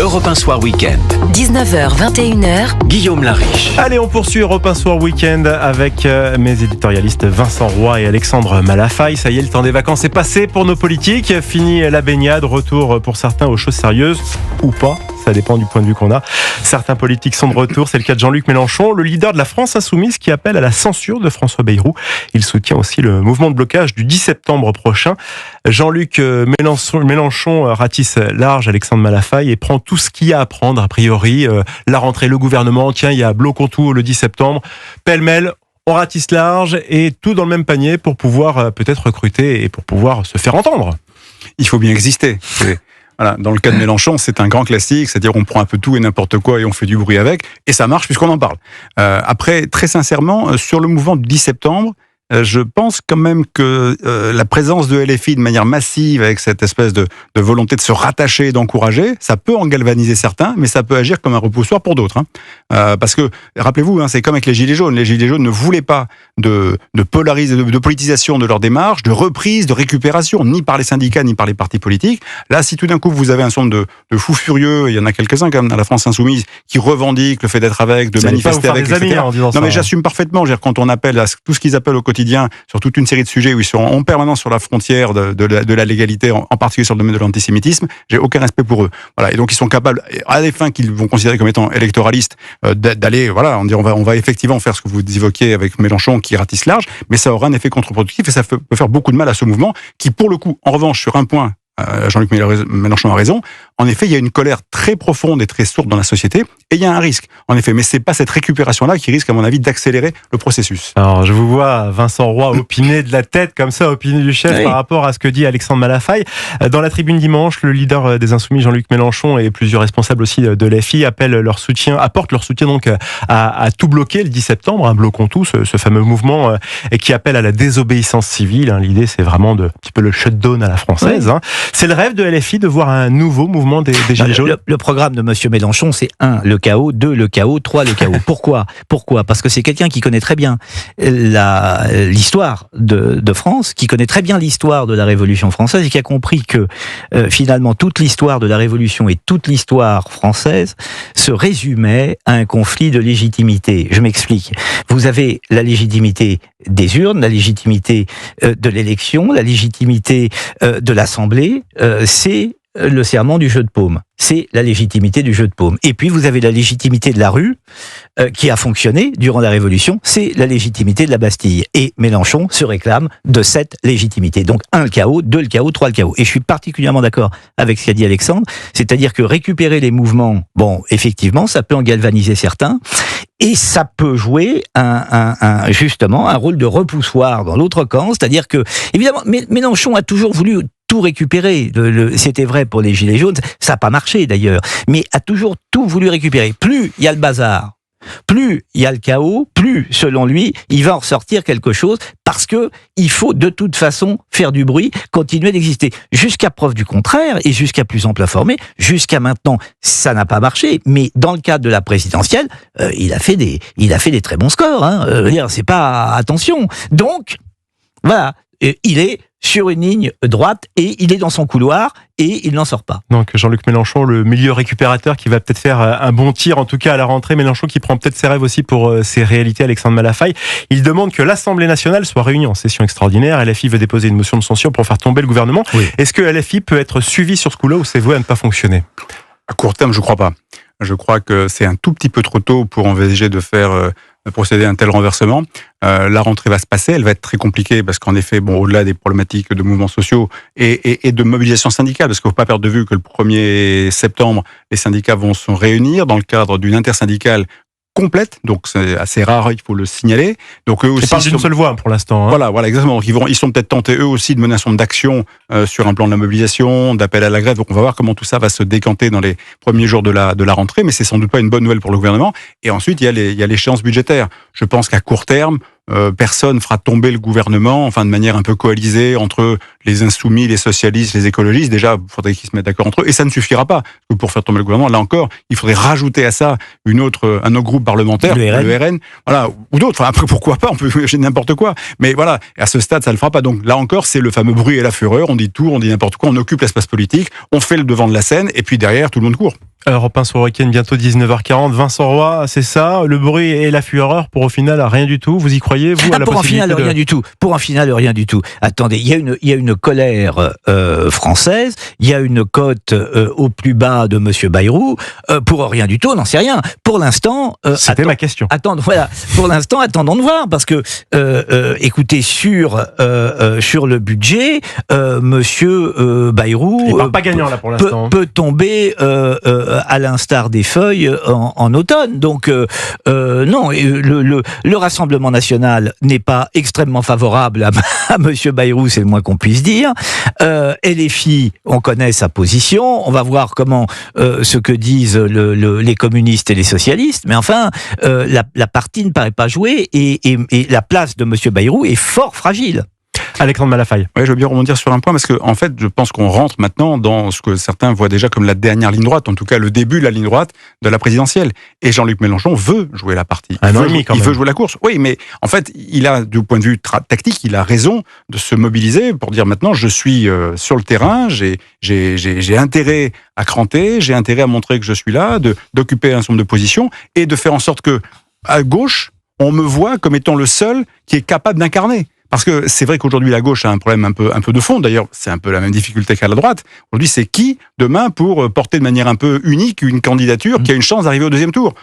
Europe 1 Soir Week-end. 19h, 21h. Guillaume Lariche. Allez, on poursuit Europe 1 Soir Week-end avec mes éditorialistes Vincent Roy et Alexandre Malafaille. Ça y est, le temps des vacances est passé pour nos politiques. Fini la baignade, retour pour certains aux choses sérieuses ou pas. Ça dépend du point de vue qu'on a. Certains politiques sont de retour. C'est le cas de Jean-Luc Mélenchon, le leader de la France Insoumise qui appelle à la censure de François Bayrou. Il soutient aussi le mouvement de blocage du 10 septembre prochain. Jean-Luc Mélenchon ratisse large, Alexandre Malafaille, et prend tout ce qu'il y a à prendre, a priori. La rentrée, le gouvernement, tiens, il y a bloquons tout le 10 septembre. Pêle-mêle, on ratisse large et tout dans le même panier pour pouvoir peut-être recruter et pour pouvoir se faire entendre. Il faut bien exister. Voilà, dans le cas de Mélenchon, c'est un grand classique, c'est-à-dire on prend un peu tout et n'importe quoi et on fait du bruit avec, et ça marche puisqu'on en parle. Après, très sincèrement, sur le mouvement du 10 septembre, je pense quand même que la présence de LFI de manière massive, avec cette espèce de volonté de se rattacher et d'encourager, ça peut en galvaniser certains, mais ça peut agir comme un repoussoir pour d'autres. Parce que, rappelez-vous, c'est comme avec les Gilets jaunes. Les Gilets jaunes ne voulaient pas de politisation de leur démarche, de reprise, de récupération, ni par les syndicats, ni par les partis politiques. Là, si tout d'un coup vous avez un nombre de fous furieux, il y en a quelques-uns quand même dans la France Insoumise, qui revendiquent le fait d'être avec, de manifester avec, etc. Non, mais j'assume parfaitement. Quand on appelle à tout ce qu'ils appellent au quotidien, sur toute une série de sujets où ils sont en permanence sur la frontière de la légalité, en particulier sur le domaine de l'antisémitisme, j'ai aucun respect pour eux. Voilà. Et donc ils sont capables, à des fins qu'ils vont considérer comme étant électoralistes, d'aller, voilà, on va effectivement faire ce que vous évoquiez avec Mélenchon qui ratisse large, mais ça aura un effet contre-productif et ça peut faire beaucoup de mal à ce mouvement qui, pour le coup, en revanche, sur un point, Jean-Luc Mélenchon a raison. En effet, il y a une colère très profonde et très sourde dans la société, et il y a un risque. En effet, mais c'est pas cette récupération-là qui risque, à mon avis, d'accélérer le processus. Alors, je vous vois, Vincent Roy, opiner de la tête comme ça, opiner du chef par rapport à ce que dit Alexandre Malafaille. Dans la tribune dimanche, le leader des Insoumis, Jean-Luc Mélenchon, et plusieurs responsables aussi de l'FI apportent leur soutien donc à tout bloquer le 10 septembre. Bloquons tout, ce fameux mouvement qui appelle à la désobéissance civile. L'idée, c'est vraiment un petit peu le shutdown à la française. Oui. C'est le rêve de LFI de voir un nouveau mouvement des Gilets jaunes. Le programme de monsieur Mélenchon, c'est 1, le chaos, 2, le chaos, 3, le chaos. Pourquoi ? Parce que c'est quelqu'un qui connaît très bien l'histoire de France, qui connaît très bien l'histoire de la Révolution française et qui a compris que finalement toute l'histoire de la Révolution et toute l'histoire française se résumait à un conflit de légitimité. Je m'explique. Vous avez la légitimité des urnes, la légitimité de l'élection, la légitimité de l'Assemblée, c'est le serment du jeu de paume. C'est la légitimité du jeu de paume. Et puis vous avez la légitimité de la rue qui a fonctionné durant la Révolution, c'est la légitimité de la Bastille. Et Mélenchon se réclame de cette légitimité. Donc 1, le chaos, 2, le chaos, 3, le chaos. Et je suis particulièrement d'accord avec ce qu'a dit Alexandre, c'est-à-dire que récupérer les mouvements, bon, effectivement, ça peut en galvaniser certains, et ça peut jouer justement un rôle de repoussoir dans l'autre camp, c'est-à-dire que, évidemment, Mélenchon a toujours voulu tout récupérer. C'était vrai pour les Gilets jaunes, ça n'a pas marché d'ailleurs, mais a toujours tout voulu récupérer. Plus il y a le bazar, plus il y a le chaos, plus, selon lui, il va en ressortir quelque chose, parce que il faut de toute façon faire du bruit, continuer d'exister. Jusqu'à preuve du contraire, et jusqu'à plus ample informé, jusqu'à maintenant, ça n'a pas marché, mais dans le cadre de la présidentielle, il a fait des très bons scores. C'est pas... Attention. Donc, voilà, il est sur une ligne droite et il est dans son couloir et il n'en sort pas. Donc Jean-Luc Mélenchon, le milieu récupérateur qui va peut-être faire un bon tir en tout cas à la rentrée. Mélenchon qui prend peut-être ses rêves aussi pour ses réalités. Alexandre Malafaille, il demande que l'Assemblée nationale soit réunie en session extraordinaire. LFI veut déposer une motion de censure pour faire tomber le gouvernement. Oui. Est-ce que LFI peut être suivi sur ce coup-là ou c'est voué à ne pas fonctionner ? À court terme, je crois pas. Je crois que c'est un tout petit peu trop tôt pour envisager de procéder à un tel renversement. La rentrée va se passer, elle va être très compliquée parce qu'en effet, au-delà des problématiques de mouvements sociaux et de mobilisation syndicale, parce qu'il ne faut pas perdre de vue que le 1er septembre, les syndicats vont se réunir dans le cadre d'une intersyndicale complète, donc c'est assez rare, il faut le signaler. Donc eux aussi, ils parlent d'une seule voix pour l'instant. Voilà, exactement. Donc ils sont peut-être tentés eux aussi de mener un certain nombre d'actions sur un plan de la mobilisation, d'appel à la grève. Donc on va voir comment tout ça va se décanter dans les premiers jours de la rentrée, mais c'est sans doute pas une bonne nouvelle pour le gouvernement. Et ensuite il y a l'échéance budgétaire. Je pense qu'à court terme, personne fera tomber le gouvernement, enfin de manière un peu coalisée entre les insoumis, les socialistes, les écologistes. Déjà, il faudrait qu'ils se mettent d'accord entre eux, et ça ne suffira pas. Parce que pour faire tomber le gouvernement, là encore, il faudrait rajouter à ça un autre groupe parlementaire, le RN, voilà, ou d'autres. Enfin, après, pourquoi pas, on peut imaginer n'importe quoi. Mais voilà, à ce stade, ça ne le fera pas. Donc là encore, c'est le fameux bruit et la fureur. On dit tout, on dit n'importe quoi, on occupe l'espace politique, on fait le devant de la scène, et puis derrière, tout le monde court. Europe 1 Soir Week-end, bientôt 19h40. Vincent Roy, c'est ça, le bruit et la fureur pour au final rien du tout. Vous y croyez, vous, à la pour un possibilité final, rien du tout. Pour un final, rien du tout. Attendez, il y a une colère française, il y a une cote au plus bas de Monsieur Bayrou. Pour rien du tout, on n'en sait rien. Pour l'instant, C'était ma question. Pour l'instant, attendons de voir, parce que écoutez, sur le budget, Monsieur Bayrou Il part pas gagnant là pour l'instant. peut tomber à l'instar des feuilles en automne. Donc non, et le Rassemblement national n'est pas extrêmement favorable à Monsieur Bayrou, c'est le moins qu'on puisse dire. LFI, on connaît sa position. On va voir comment ce que disent les communistes et les socialistes. Mais enfin, la partie ne paraît pas jouée et la place de Monsieur Bayrou est fort fragile. Alexandre Malafaille. Ouais, je veux bien rebondir sur un point parce que, en fait, je pense qu'on rentre maintenant dans ce que certains voient déjà comme la dernière ligne droite, en tout cas le début de la ligne droite de la présidentielle. Et Jean-Luc Mélenchon veut jouer la partie. Il veut jouer la course. Oui, mais en fait, il a, du point de vue tactique, il a raison de se mobiliser pour dire maintenant, je suis sur le terrain, j'ai intérêt à cranter, j'ai intérêt à montrer que je suis là, d'occuper un certain nombre de positions et de faire en sorte que, à gauche, on me voit comme étant le seul qui est capable d'incarner. Parce que c'est vrai qu'aujourd'hui, la gauche a un problème un peu de fond. D'ailleurs, c'est un peu la même difficulté qu'à la droite. Aujourd'hui, c'est qui, demain, pour porter de manière un peu unique une candidature qui a une chance d'arriver au deuxième tour.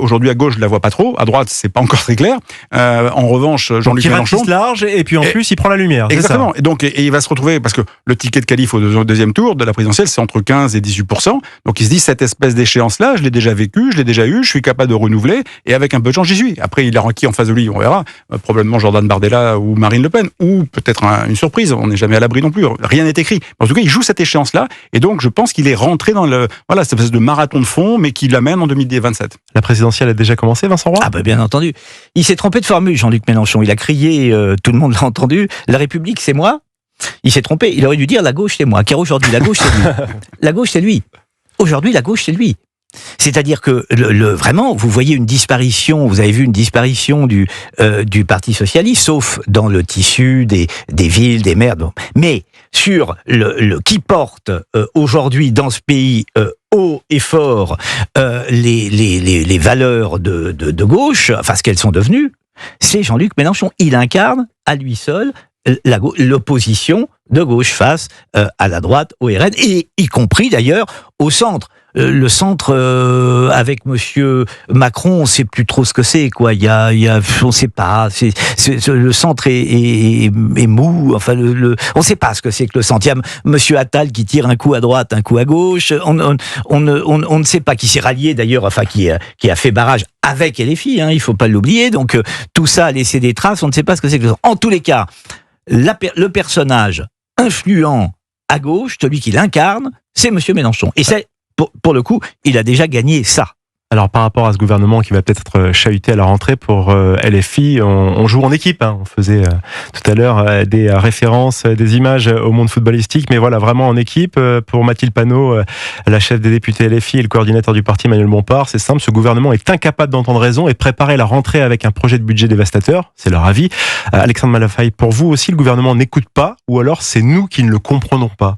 Aujourd'hui, à gauche, je la vois pas trop. À droite, c'est pas encore très clair. En revanche, Jean-Luc Mélenchon... Il large et puis en plus, il prend la lumière. Exactement. Et donc, il va se retrouver, parce que le ticket de qualif au deuxième tour de la présidentielle, c'est entre 15 et 18%. Donc, il se dit, cette espèce d'échéance-là, je l'ai déjà vécu, je l'ai déjà eu, je suis capable de renouveler, et avec un peu de chance, j'y suis. Après, il a qui en face de lui, on verra. Probablement Jordan Bardella ou Marine Le Pen, ou peut-être une surprise, on n'est jamais à l'abri non plus, rien n'est écrit. En tout cas, il joue cette échéance-là, et donc je pense qu'il est rentré dans cette espèce de marathon de fond, mais qui l'amène en 2027. La présidentielle a déjà commencé, Vincent Roy ? Ah ben bien entendu. Il s'est trompé de formule, Jean-Luc Mélenchon. Il a crié, tout le monde l'a entendu, la République c'est moi. Il s'est trompé, il aurait dû dire la gauche c'est moi, car aujourd'hui la gauche c'est lui. La gauche c'est lui. Aujourd'hui la gauche c'est lui. C'est-à-dire que vraiment, vous voyez une disparition, vous avez vu une disparition du Parti socialiste, sauf dans le tissu des villes, des maires. Bon. Mais sur qui porte aujourd'hui dans ce pays haut et fort les valeurs de gauche, enfin ce qu'elles sont devenues, c'est Jean-Luc Mélenchon. Il incarne à lui seul l'opposition de gauche face à la droite, au RN, et y compris d'ailleurs au centre. Le centre avec Monsieur Macron, on sait plus trop ce que c'est, quoi. On sait pas. Le centre est mou. Enfin, on sait pas ce que c'est que le centre. Il y a Monsieur Attal qui tire un coup à droite, un coup à gauche. On ne sait pas qui s'est rallié d'ailleurs. Enfin, qui a fait barrage avec LFI. Il faut pas l'oublier. Donc tout ça a laissé des traces. On ne sait pas ce que c'est que le centre. En tous les cas, le personnage influent à gauche, celui qui l'incarne, c'est Monsieur Mélenchon. Et c'est pour le coup, il a déjà gagné ça. Alors par rapport à ce gouvernement qui va peut-être être chahuté à la rentrée pour LFI, on joue en équipe. On faisait tout à l'heure des références, des images au monde footballistique, mais voilà, vraiment en équipe. Pour Mathilde Panot, la chef des députés LFI et le coordinateur du parti Emmanuel Bompard, c'est simple, ce gouvernement est incapable d'entendre raison et préparer la rentrée avec un projet de budget dévastateur, c'est leur avis. Alexandre Malafaille, pour vous aussi, le gouvernement n'écoute pas, ou alors c'est nous qui ne le comprenons pas?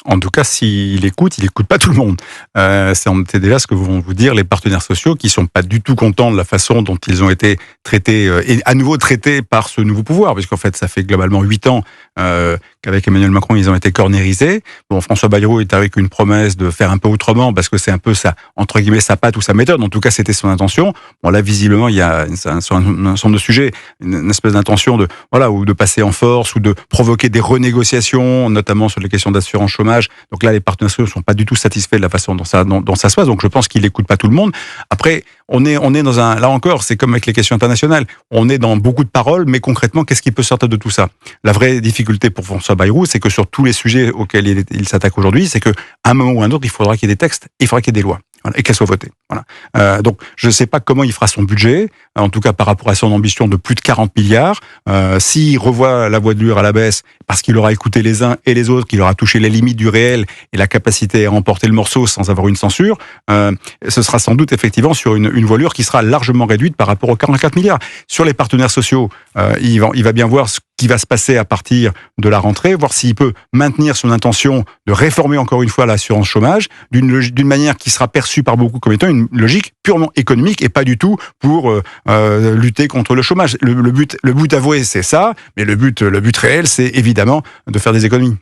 En tout cas, s'il écoute, il écoute pas tout le monde. C'est déjà ce que vont vous dire les partenaires sociaux qui sont pas du tout contents de la façon dont ils ont été traités, et à nouveau traités par ce nouveau pouvoir, puisqu'en fait, ça fait globalement 8 ans qu'avec Emmanuel Macron, ils ont été cornérisés. Bon, François Bayrou est avec une promesse de faire un peu autrement, parce que c'est un peu sa, entre guillemets, sa patte ou sa méthode. En tout cas, c'était son intention. Bon, là, visiblement, il y a un certain de sujets, une espèce d'intention de, ou de passer en force, ou de provoquer des renégociations, notamment sur les questions d'assurance chômage. Donc là, les partenaires sociaux ne sont pas du tout satisfaits de la façon dont ça se passe. Donc je pense qu'il n'écoute pas tout le monde. Après, on est dans là encore, c'est comme avec les questions internationales. On est dans beaucoup de paroles, mais concrètement, qu'est-ce qui peut sortir de tout ça? La vraie difficulté pour François Bayrou, c'est que sur tous les sujets auxquels il s'attaque aujourd'hui, c'est qu'à un moment ou à un autre, il faudra qu'il y ait des textes, il faudra qu'il y ait des lois. Voilà, et qu'elle soit votée. Voilà. Donc, je ne sais pas comment il fera son budget, en tout cas par rapport à son ambition de plus de 40 milliards. S'il revoit la voilure à la baisse, parce qu'il aura écouté les uns et les autres, qu'il aura touché les limites du réel et la capacité à remporter le morceau sans avoir une censure, ce sera sans doute effectivement sur une voilure qui sera largement réduite par rapport aux 44 milliards. Sur les partenaires sociaux, il va bien voir ce qui va se passer à partir de la rentrée, voir s'il peut maintenir son intention de réformer encore une fois l'assurance chômage d'une manière qui sera perçue par beaucoup comme étant une logique purement économique et pas du tout pour lutter contre le chômage. Le but avoué, c'est ça, mais le but réel, c'est évidemment de faire des économies.